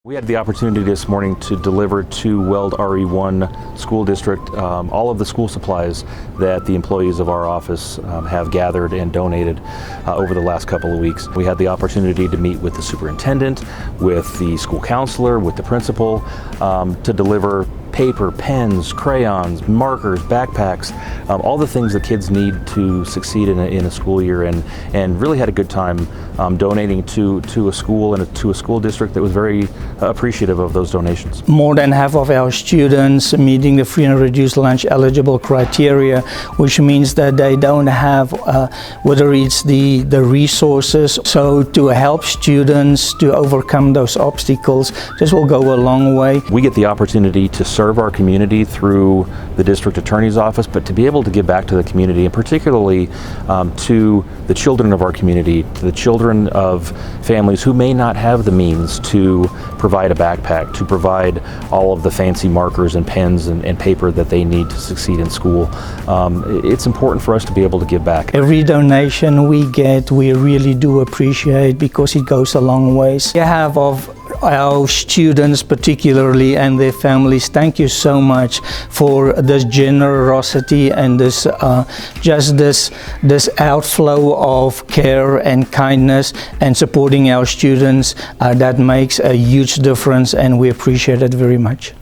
We had the opportunity this morning to deliver to Weld RE1 School District all of the school supplies that the employees of our office have gathered and donated over the last couple of weeks. We had the opportunity to meet with the superintendent, with the school counselor, with the principal to deliver paper, pens, crayons, markers, backpacks, all the things that kids need to succeed in a school year, and really had a good time donating to a school and to a school district that was very appreciative of those donations. More than half of our students meeting the free and reduced lunch eligible criteria, which means that they don't have whether it's the resources. So to help students to overcome those obstacles, this will go a long way. We get the opportunity to serve our community through the district attorney's office, but to be able to give back to the community, and particularly to the children of our community, to the children of families who may not have the means to provide a backpack, to provide all of the fancy markers and pens and paper that they need to succeed in school. It's important for us to be able to give back. Every donation we get, we really do appreciate, because it goes a long ways. We have of our students particularly and their families, thank you so much for this generosity and this outflow of care and kindness and supporting our students. That makes a huge difference, and we appreciate it very much.